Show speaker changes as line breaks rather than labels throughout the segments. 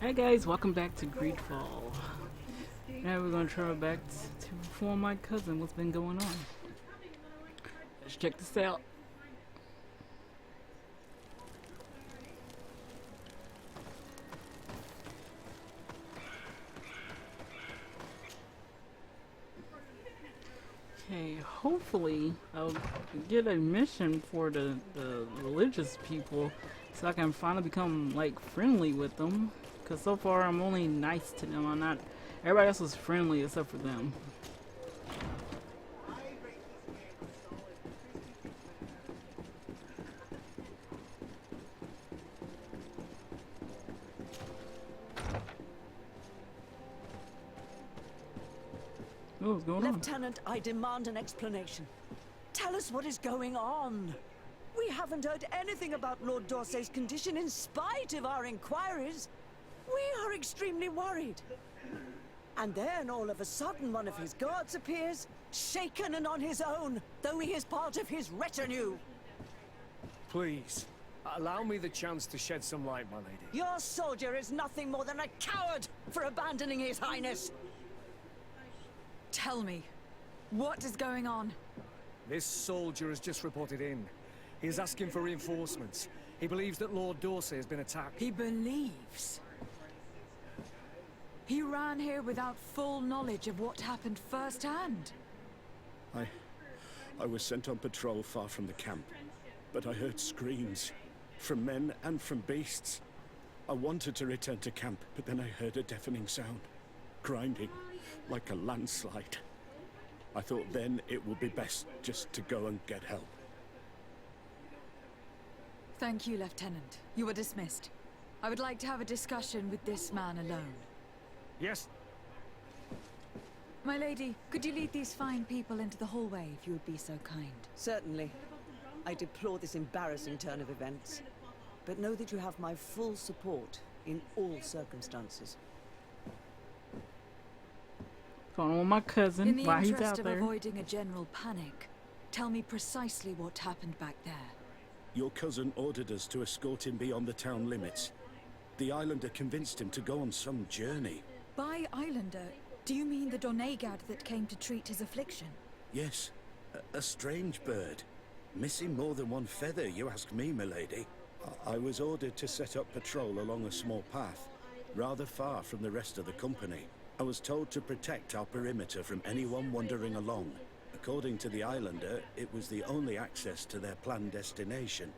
Hey guys, welcome back to GreedFall. Now we're gonna try back to inform my cousin what's been going on. Let's check this out. Okay, hopefully I'll get a mission for the religious people so I can finally become like friendly with them. Cause so far I'm only nice to them. I'm not. Everybody else is friendly except for them. Oh, what's going on?
Lieutenant, I demand an explanation. Tell us what is going on. We haven't heard anything about Lord Dorsey's condition in spite of our inquiries. We are extremely worried. And then all of a sudden one of his guards appears, shaken and on his own, though he is part of his retinue.
Please, allow me the chance to shed some light, my lady.
Your soldier is nothing more than a coward for abandoning his highness.
Tell me, what is going on?
This soldier has just reported in. He is asking for reinforcements. He believes that Lord Dorsey has been attacked.
He believes. He ran here without full knowledge of what happened firsthand.
I was sent on patrol far from the camp, but I heard screams from men and from beasts. I wanted to return to camp, but then I heard a deafening sound, grinding like a landslide. I thought then it would be best just to go and get help.
Thank you, Lieutenant. You are dismissed. I would like to have a discussion with this man alone.
Yes?
My lady, could you lead these fine people into the hallway if you would be so kind?
Certainly. I deplore this embarrassing turn of events, but know that you have my full support in all circumstances.
Going on with my cousin
In the
while he's
interest
out
of
there.
avoiding a general panic, tell me precisely what happened back there.
Your cousin ordered us to escort him beyond the town limits. The islander convinced him to go on some journey.
By Islander, do you mean the Donegad that came to treat his affliction?
Yes, a strange bird. Missing more than one feather, you ask me, milady. I was ordered to set up patrol along a small path, rather far from the rest of the company. I was told to protect our perimeter from anyone wandering along. According to the islander, it was the only access to their planned destination.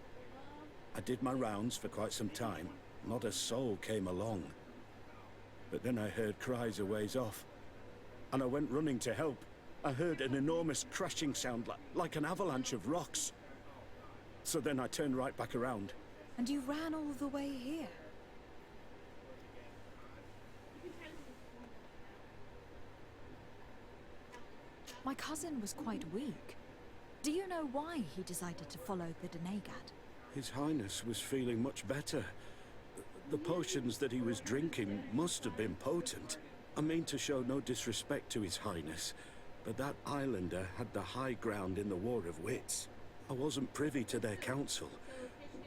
I did my rounds for quite some time. Not a soul came along. But then I heard cries a ways off, and I went running to help. I heard an enormous crashing sound like an avalanche of rocks. So then I turned right back around.
And you ran all the way here? My cousin was quite weak. Do you know why he decided to follow the Donegad?
His Highness was feeling much better. The potions that he was drinking must have been potent. I mean to show no disrespect to His Highness, but that islander had the high ground in the War of Wits. I wasn't privy to their counsel.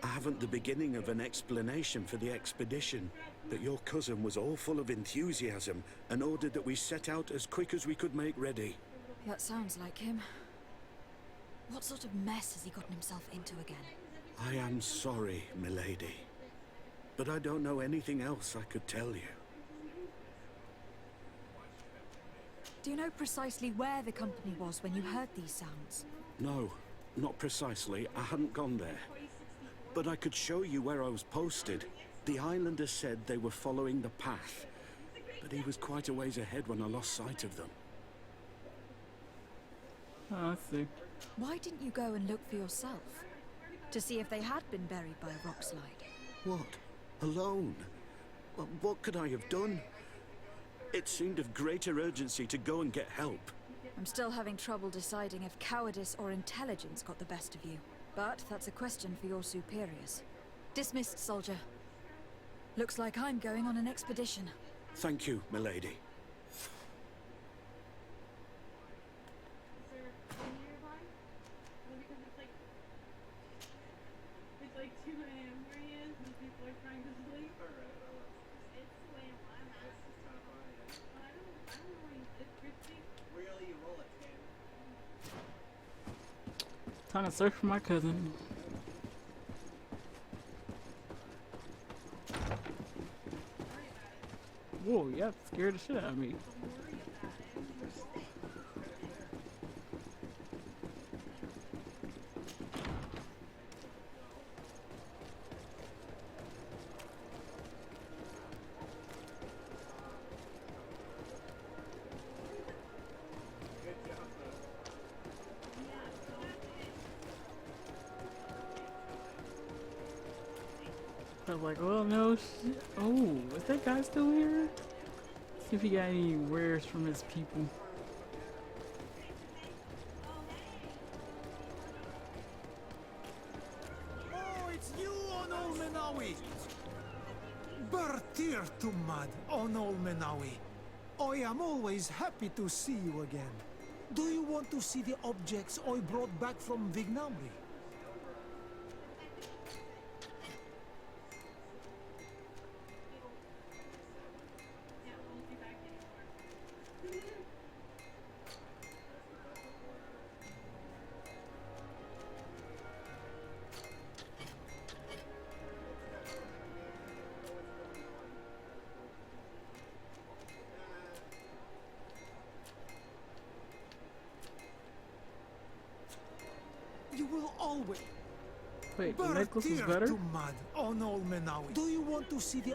I haven't the beginning of an explanation for the expedition, but your cousin was all full of enthusiasm and ordered that we set out as quick as we could make ready.
That sounds like him. What sort of mess has he gotten himself into again?
I am sorry, milady, but I don't know anything else I could tell you.
Do you know precisely where the company was when you heard these sounds?
No, not precisely. I hadn't gone there. But I could show you where I was posted. The islander said they were following the path, but he was quite a ways ahead when I lost sight of them.
Oh, I see.
Why didn't you go and look for yourself? To see if they had been buried by a rock slide?
What? Alone? What could I have done? It seemed of greater urgency to go and get help.
I'm still having trouble deciding if cowardice or intelligence got the best of you. But that's a question for your superiors. Dismissed, soldier. Looks like I'm going on an expedition.
Thank you, milady.
It's like 2 a.m. where he is, and people are trying to sleep.
Time to search for my cousin. Whoa, yeah, scared the shit out of me. I was like, well, no shit. Oh, is that guy still here? See if he got any wares from his people.
Oh, it's you, Onol Menawi! Bertir Tumad, Onol Menawi. I am always happy to see you again. Do you want to see the objects I brought back from Vignamri? You will always...
Wait, the necklace is
Bertir
better?
Tumad, Onol Menawi. Do you want to see the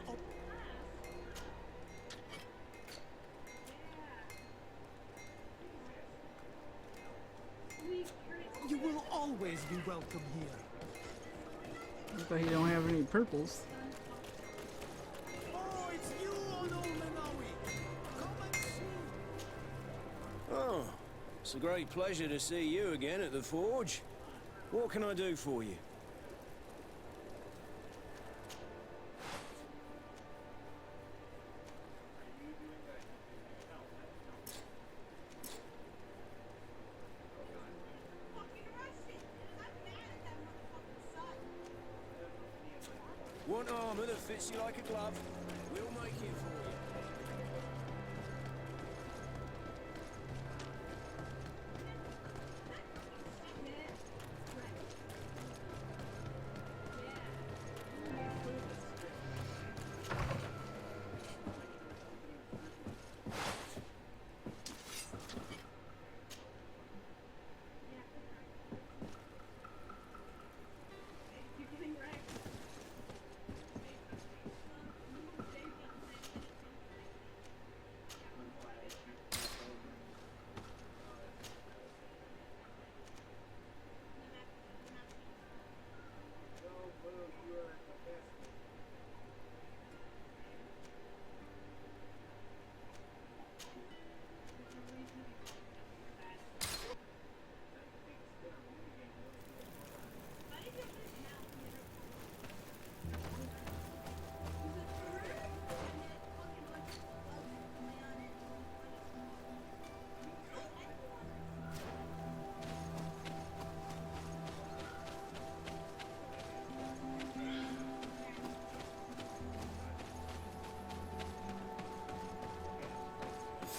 You will always be welcome here.
Looks like he don't have any purples.
Oh, it's you, Onol Menawi. Come and see.
Oh, it's a great pleasure to see you again at the forge. What can I do for you? Want armor that fits you like a glove? We'll make it for you.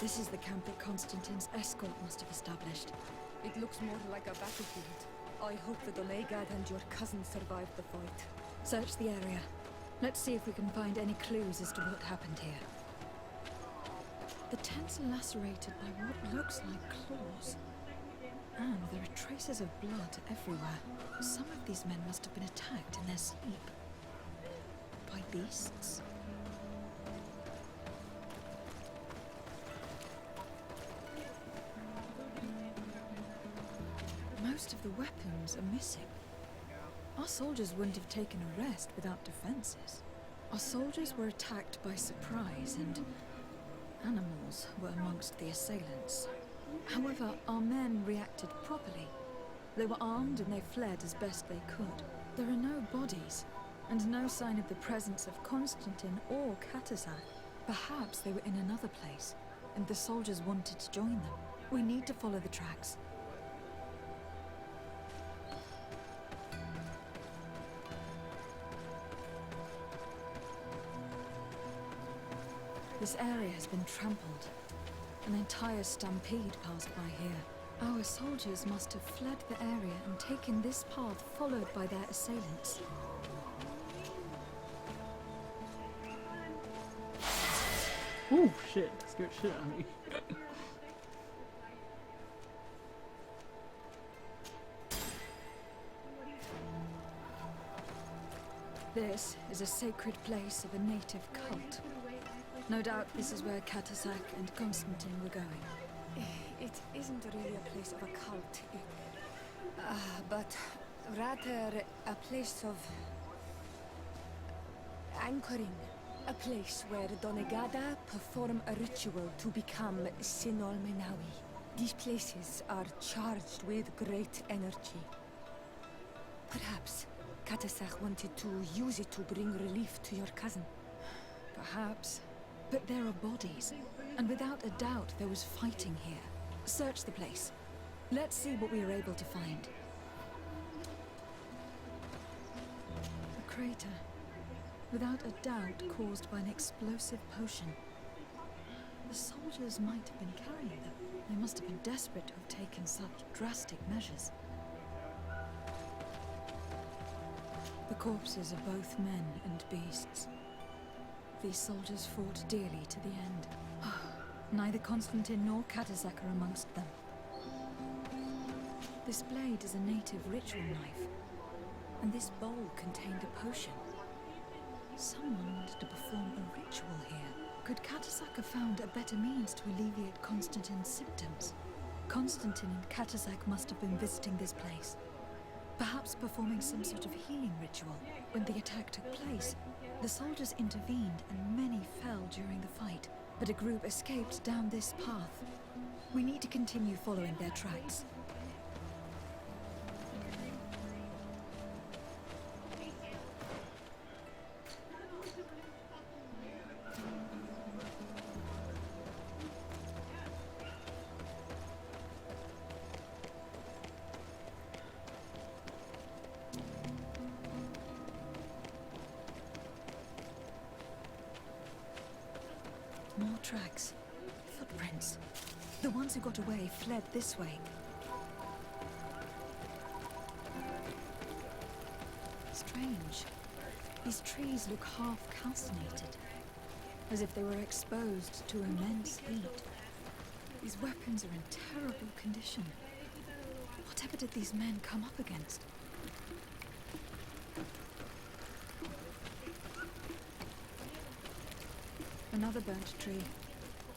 This is the camp that Constantine's escort must have established.
It looks more like a battlefield. I hope that Olegad and your cousin survived the fight.
Search the area. Let's see if we can find any clues as to what happened here. The tents are lacerated by what looks like claws. And there are traces of blood everywhere. Some of these men must have been attacked in their sleep. By beasts. Most of the weapons are missing. Our soldiers wouldn't have taken a rest without defenses. Our soldiers were attacked by surprise, and animals were amongst the assailants. However, our men reacted properly. They were armed and they fled as best they could. There are no bodies, and no sign of the presence of Constantine or Katasan. Perhaps they were in another place, and the soldiers wanted to join them. We need to follow the tracks. This area has been trampled. An entire stampede passed by here, Our soldiers must have fled the area and taken this path followed by their assailants.
Ooh, shit. Scared shit out of me.
This is a sacred place of a native cult. No doubt this is where Katasak and Constantine were going.
It isn't really a place of a cult, but rather a place of anchoring. A place where Donegada perform a ritual to become Sinol Menawi. These places are charged with great energy. Perhaps Katasak wanted to use it to bring relief to your cousin.
Perhaps. But there are bodies, and without a doubt there was fighting here. Search the place. Let's see what we are able to find. A crater. Without a doubt caused by an explosive potion. The soldiers might have been carrying them. They must have been desperate to have taken such drastic measures. The corpses of both men and beasts. These soldiers fought dearly to the end. Neither Constantine nor Katasak are amongst them. This blade is a native ritual knife, and this bowl contained a potion. Someone wanted to perform a ritual here. Could Katasak have found a better means to alleviate Constantine's symptoms? Constantine and Katasak must have been visiting this place. Perhaps performing some sort of healing ritual. When the attack took place, the soldiers intervened and many fell during the fight. But a group escaped down this path. We need to continue following their tracks. More tracks. Footprints. The ones who got away fled this way. Strange. These trees look half calcinated, as if they were exposed to immense heat. These weapons are in terrible condition. Whatever did these men come up against? Another burnt tree.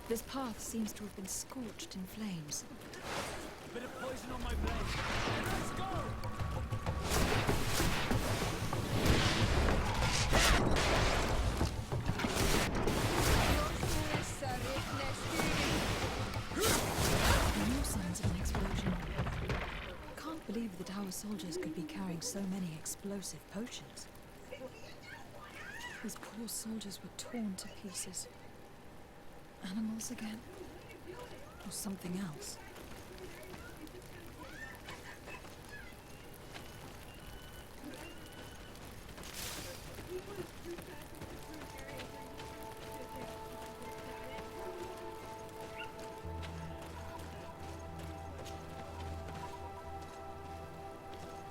This path seems to have been scorched in flames.
Bit of poison on my blade. Let's go!
No signs of an explosion. Can't believe that our soldiers could be carrying so many explosive potions. These poor soldiers were torn to pieces. Animals again? Or something else?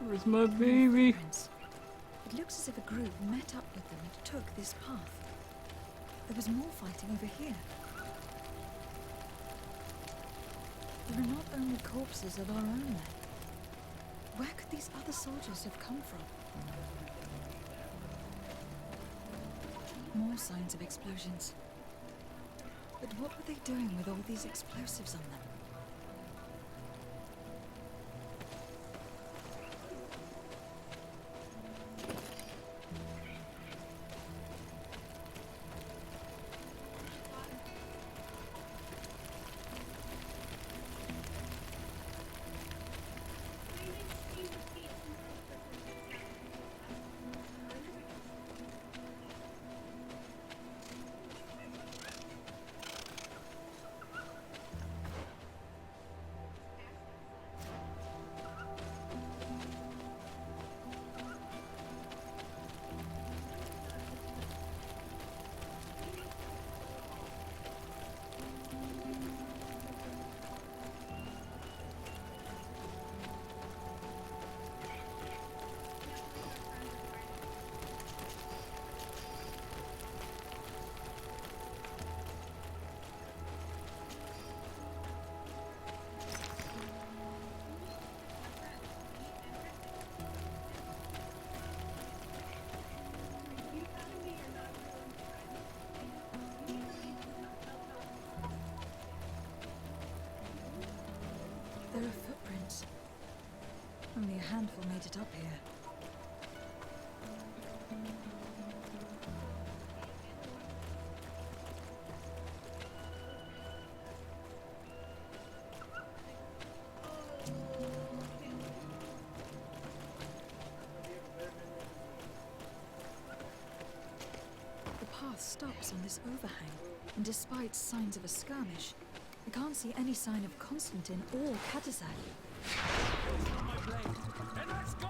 Where's my baby?
Footprints. It looks as if a group met up with them and took this path. There was more fighting over here. There are not only corpses of our own men. Where could these other soldiers have come from? More signs of explosions. But what were they doing with all these explosives on them? handful made it up here. The path stops on this overhang, and despite signs of a skirmish, I can't see any sign of Constantine or Katazak.
And let's go!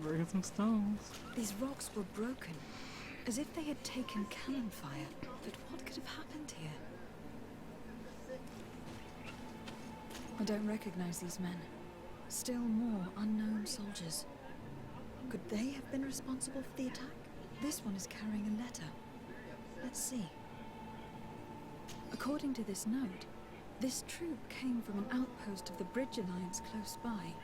Bring some stones.
These rocks were broken, as if they had taken cannon fire. But what could have happened here? I don't recognize these men. Still more unknown soldiers. Could they have been responsible for the attack? This one is carrying a letter. Let's see. According to this note, this troop came from an outpost of the Bridge Alliance close by.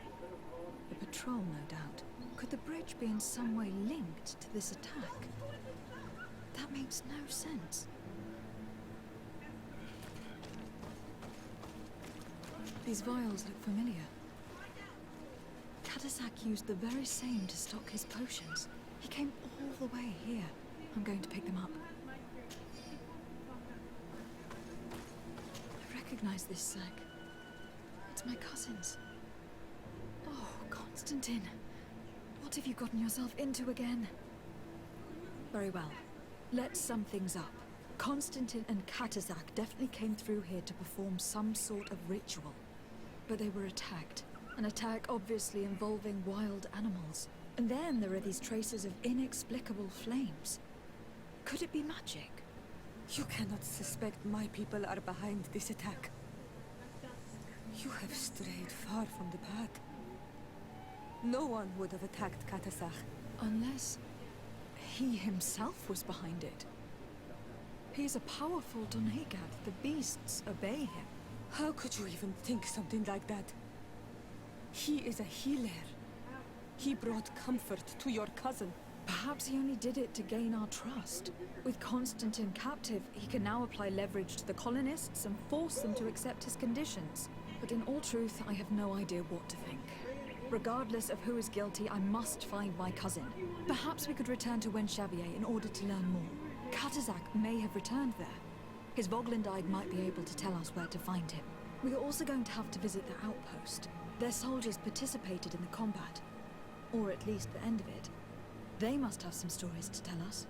A patrol, no doubt. Could the bridge be in some way linked to this attack? That makes no sense. These vials look familiar. Katazak used the very same to stock his potions. He came all the way here. I'm going to pick them up. I recognize this sack. It's my cousin's. Oh, Constantine. What have you gotten yourself into again? Very well. Let's sum things up. Constantine and Katazak definitely came through here to perform some sort of ritual. But they were attacked. An attack obviously involving wild animals. And then there are these traces of inexplicable flames. Could it be magic?
You cannot suspect my people are behind this attack. You have strayed far from the path. No one would have attacked Katazak.
Unless he himself was behind it. He's a powerful Donegat. The beasts obey him.
How could you even think something like that? He is a healer. He brought comfort to your cousin.
Perhaps he only did it to gain our trust. With Constantine captive, he can now apply leverage to the colonists and force them to accept his conditions. But in all truth, I have no idea what to think. Regardless of who is guilty, I must find my cousin. Perhaps we could return to Wenchavier in order to learn more. Katazak may have returned there. His Voglendide might be able to tell us where to find him. We are also going to have to visit the outpost. Their soldiers participated in the combat. Or at least the end of it. They must have some stories to tell us.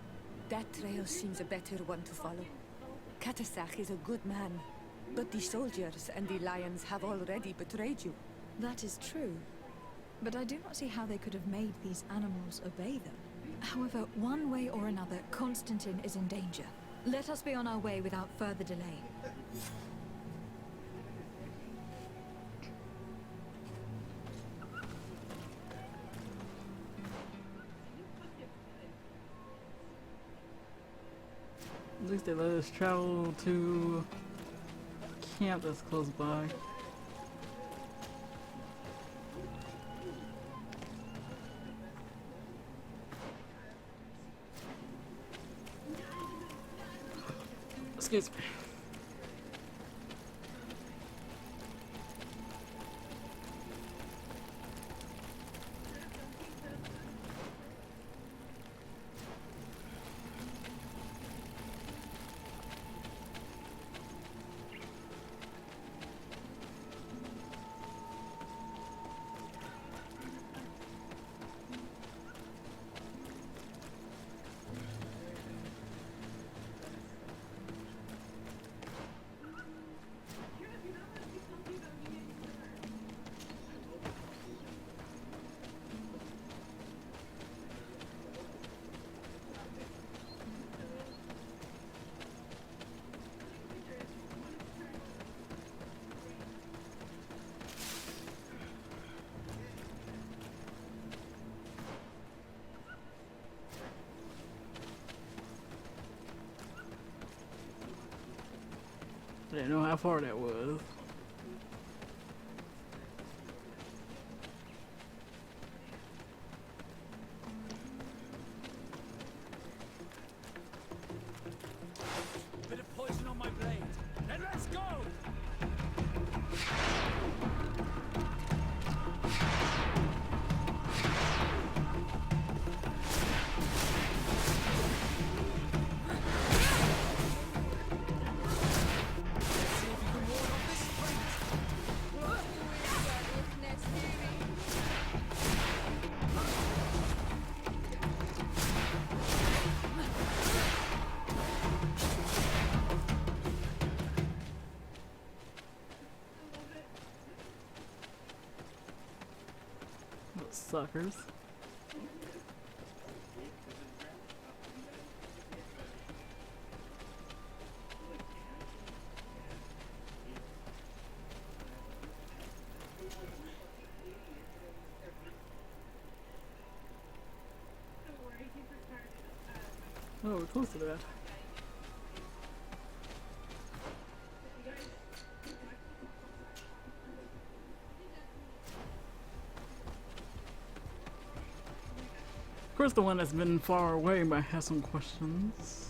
That trail seems a better one to follow. Katazak is a good man, but the soldiers and the lions have already betrayed you.
That is true. But I do not see how they could have made these animals obey them. However, one way or another, Constantine is in danger. Let us be on our way without further delay.
At least they let us travel to a camp that's close by. Excuse me. I didn't know how far that was.
Bit of poison on my blade. Then let's go!
Those suckers. Oh, we're close to that. Of course, the one that's been far away might have some questions.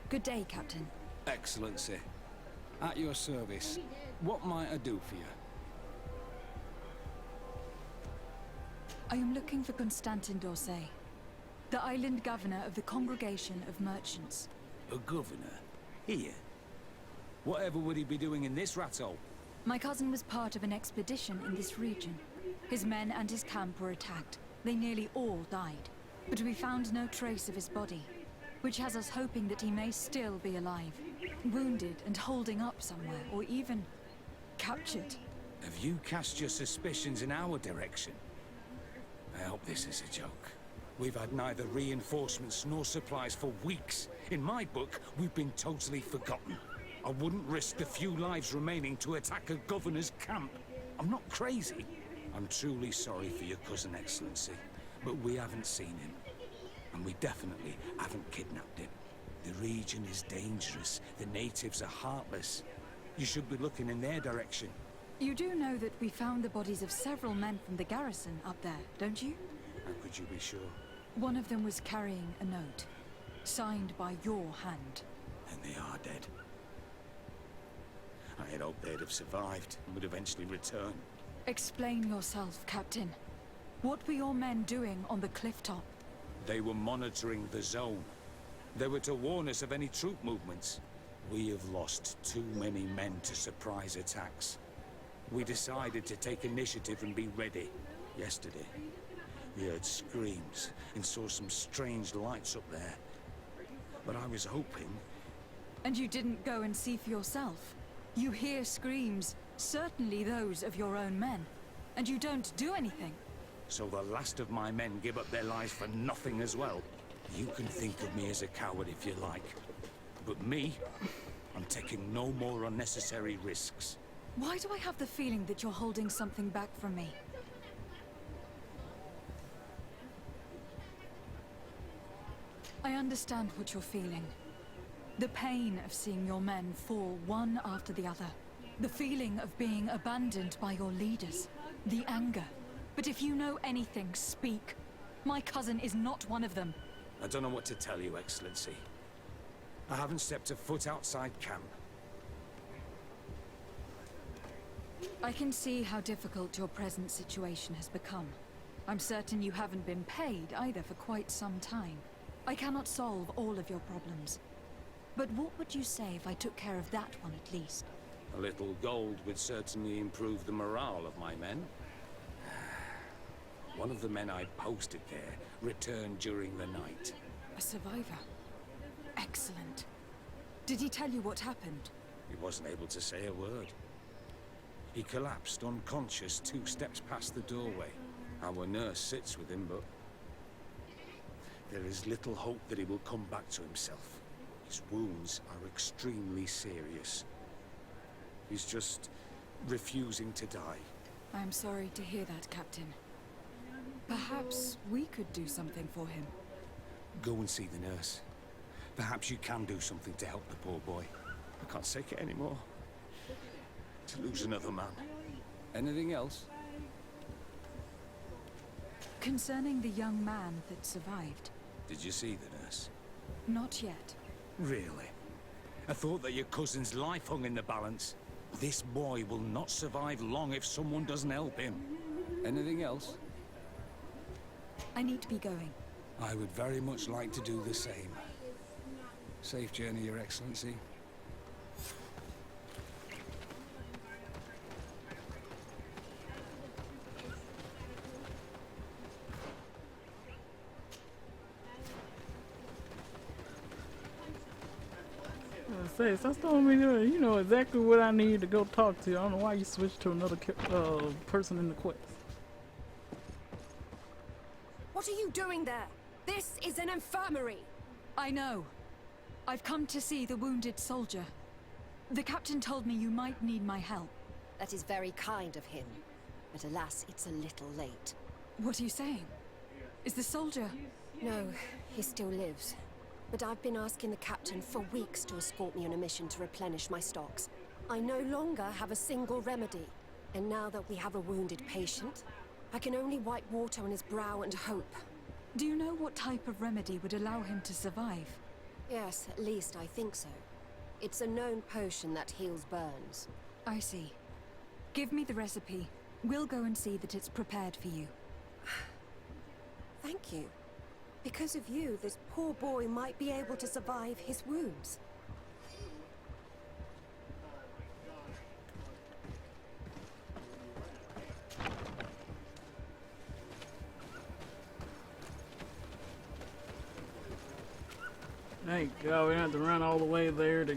Good day, Captain.
Excellency. At your service. What might I do for you?
I am looking for Constantin d'Orsay, the island governor of the Congregation of Merchants.
A governor? Here? Whatever would he be doing in this rat-hole?
My cousin was part of an expedition in this region. His men and his camp were attacked. They nearly all died. But we found no trace of his body, which has us hoping that he may still be alive, wounded and holding up somewhere, or even captured.
Have you cast your suspicions in our direction? I hope this is a joke. We've had neither reinforcements nor supplies for weeks. In my book, we've been totally forgotten. I wouldn't risk the few lives remaining to attack a governor's camp. I'm not crazy. I'm truly sorry for your cousin, Excellency, but we haven't seen him. And we definitely haven't kidnapped him. The region is dangerous. The natives are heartless. You should be looking in their direction.
You do know that we found the bodies of several men from the garrison up there, don't you?
How could you be sure?
One of them was carrying a note, signed by your hand.
And they are dead. I had hoped they'd have survived and would eventually return.
Explain yourself, Captain. What were your men doing on the cliff top?
They were monitoring the zone. They were to warn us of any troop movements. We have lost too many men to surprise attacks. We decided to take initiative and be ready. Yesterday, we heard screams and saw some strange lights up there. But I was hoping...
And you didn't go and see for yourself? You hear screams, certainly those of your own men, and you don't do anything?
So the last of my men give up their lives for nothing as well? You can think of me as a coward if you like. But me, I'm taking no more unnecessary risks.
Why do I have the feeling that you're holding something back from me? I understand what you're feeling. The pain of seeing your men fall one after the other. The feeling of being abandoned by your leaders. The anger. But if you know anything, speak. My cousin is not one of them.
I don't know what to tell you, Excellency. I haven't stepped a foot outside camp.
I can see how difficult your present situation has become. I'm certain you haven't been paid either for quite some time. I cannot solve all of your problems. But what would you say if I took care of that one at least?
A little gold would certainly improve the morale of my men. One of the men I posted there returned during the night.
A survivor? Excellent. Did he tell you what happened?
He wasn't able to say a word. He collapsed unconscious 2 steps past the doorway. Our nurse sits with him, but There is little hope that he will come back to himself. His wounds are extremely serious. He's just refusing to die.
I'm sorry to hear that, Captain. Perhaps we could do something for him.
Go and see the nurse. Perhaps you can do something to help the poor boy. I can't take it anymore. To lose another man. Anything else?
Concerning the young man that survived.
Did you see the nurse?
Not yet.
Really? I thought that your cousin's life hung in the balance. This boy will not survive long if someone doesn't help him. Anything else?
I need to be going.
I would very much like to do the same. Safe journey, Your Excellency.
Say, stop telling me that. You know exactly what I need to go talk to. I don't know why you switched to another person in the quest.
What are you doing there? This is an infirmary!
I know. I've come to see the wounded soldier. The captain told me you might need my help.
That is very kind of him. But alas, it's a little late.
What are you saying? Is the soldier...
No, he still lives. But I've been asking the captain for weeks to escort me on a mission to replenish my stocks. I no longer have a single remedy. And now that we have a wounded patient, I can only wipe water on his brow and hope.
Do you know what type of remedy would allow him to survive?
Yes, at least I think so. It's a known potion that heals burns.
I see. Give me the recipe. We'll go and see that it's prepared for you.
Thank you. Because of you, this poor boy might be able to survive his wounds.
Thank God we had to run all the way there to...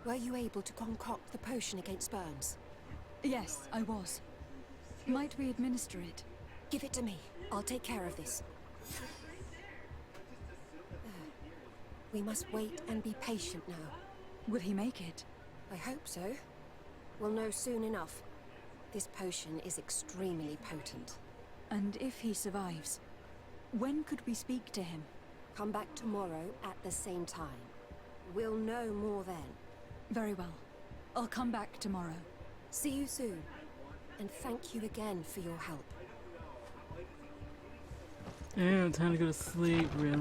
Were you able to concoct the potion against burns?
Yes, I was. Might we administer it?
Give it to me. I'll take care of this. We must wait and be patient now.
Will he make it?
I hope so. We'll know soon enough. This potion is extremely potent.
And if he survives, when could we speak to him?
Come back tomorrow at the same time. We'll know more then.
Very well. I'll come back tomorrow.
See you soon. And thank you again for your help.
Damn, time to go to sleep, really.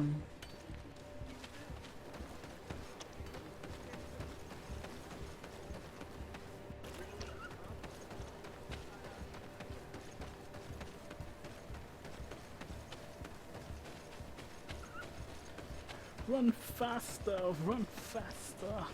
Run faster, run faster.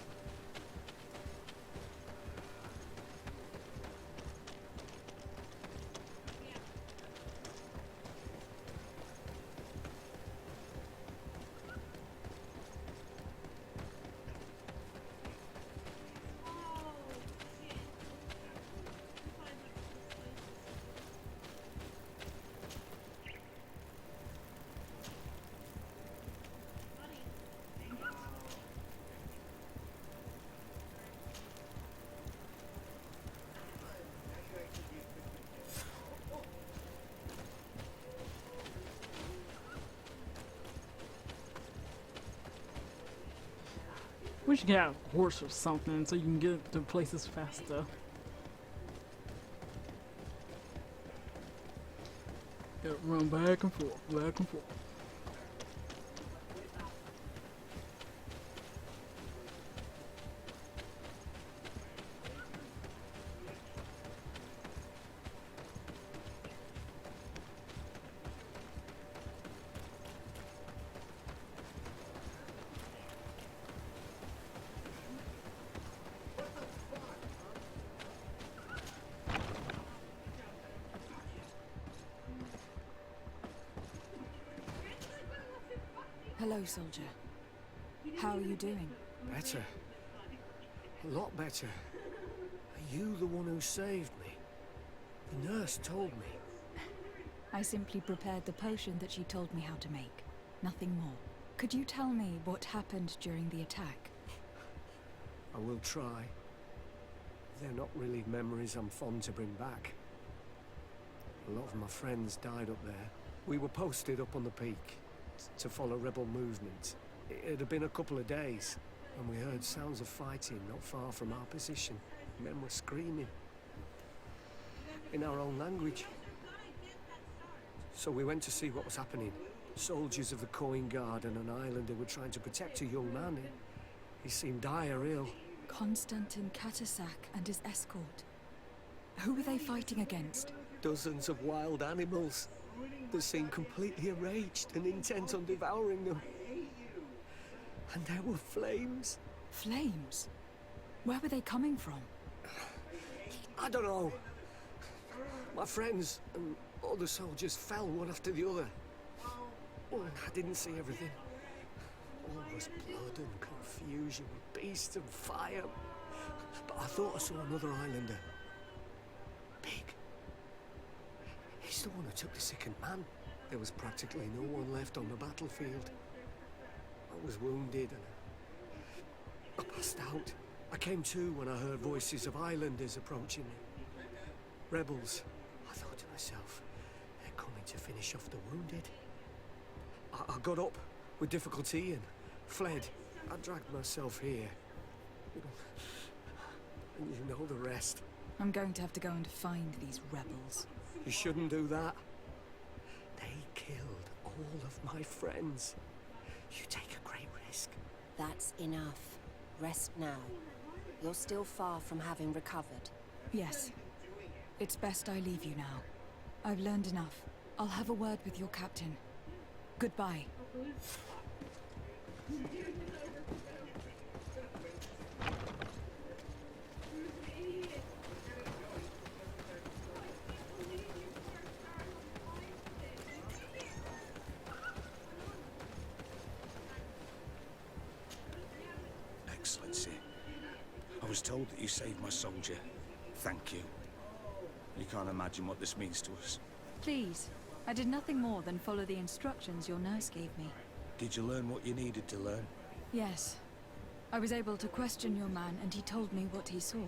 We should get a horse or something so you can get to places faster. Yeah, run back and forth, back and forth.
Hello, soldier. How are you doing?
Better. A lot better. Are you the one who saved me? The nurse told me.
I simply prepared the potion that she told me how to make. Nothing more. Could you tell me what happened during the attack?
I will try. They're not really memories I'm fond to bring back. A lot of my friends died up there. We were posted up on the peak to follow rebel movement. It had been a couple of days, and we heard sounds of fighting not far from our position. Men were screaming in our own language. So we went to see what was happening. Soldiers of the Coin Guard and an islander were trying to protect a young man. He seemed dire ill.
Konstantin Katasak and his escort. Who were they fighting against?
Dozens of wild animals. They seemed completely enraged and intent on devouring them. And there were flames.
Flames? Where were they coming from?
I don't know. My friends and other soldiers fell one after the other. I didn't see everything. All was blood and confusion, beasts and fire. But I thought I saw another islander. Big. He's the one who took the sickened man. There was practically no one left on the battlefield. I was wounded and I passed out. I came to when I heard voices of islanders approaching me. Rebels. I thought to myself, they're coming to finish off the wounded. I got up with difficulty and fled. I dragged myself here. And you know the rest.
I'm going to have to go and find these rebels.
You shouldn't do that. They killed all of my friends. You take a great risk.
That's enough. Rest now. You're still far from having recovered.
Yes. It's best I leave you now. I've learned enough. I'll have a word with your captain. Goodbye.
Excellency, I was told that you saved my soldier. Thank you. You can't imagine what this means to us.
Please. I did nothing more than follow the instructions your nurse gave me.
Did you learn what you needed to learn?
Yes. I was able to question your man, and he told me what he saw.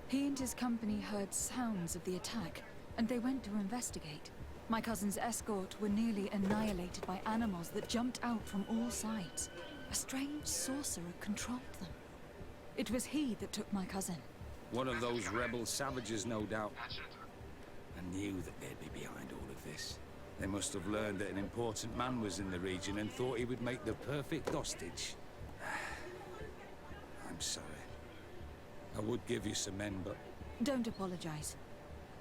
He and his company heard sounds of the attack, and they went to investigate. My cousin's escort were nearly annihilated by animals that jumped out from all sides. A strange sorcerer controlled them. It was he that took my cousin.
One of those rebel savages, no doubt. I knew that they'd be behind all of this. They must have learned that an important man was in the region and thought he would make the perfect hostage. I'm sorry. I would give you some men, but...
Don't apologize.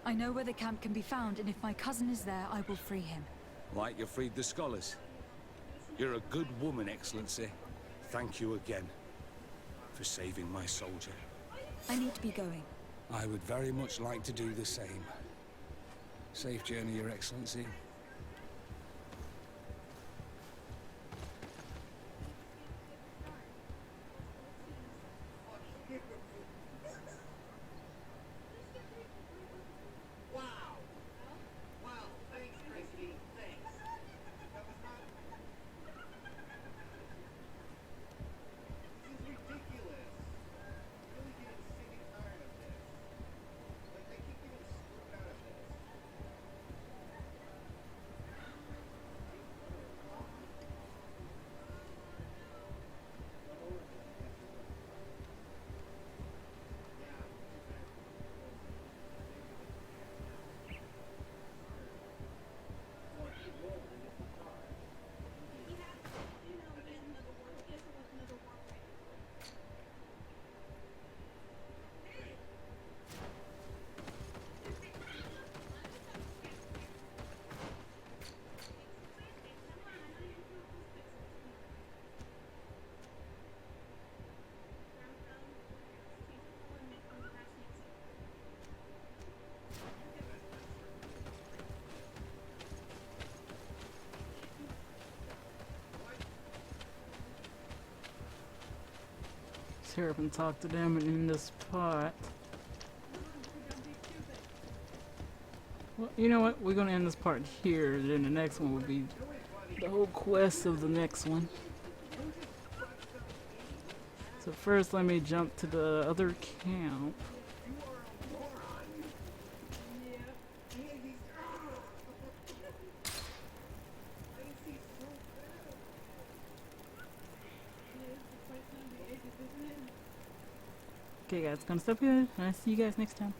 I know where the camp can be found, and if my cousin is there, I will free him.
Like you freed the scholars. You're a good woman, Excellency. Thank you again for saving my soldier.
I need to be going.
I would very much like to do the same. Safe journey, Your Excellency.
hurry up and talk to them and in this part. Well, you know what? We're gonna end this part here, then the next one will be the whole quest of the next one. So first let me jump to the other camp. Okay guys, gonna stop here and I'll see you guys next time.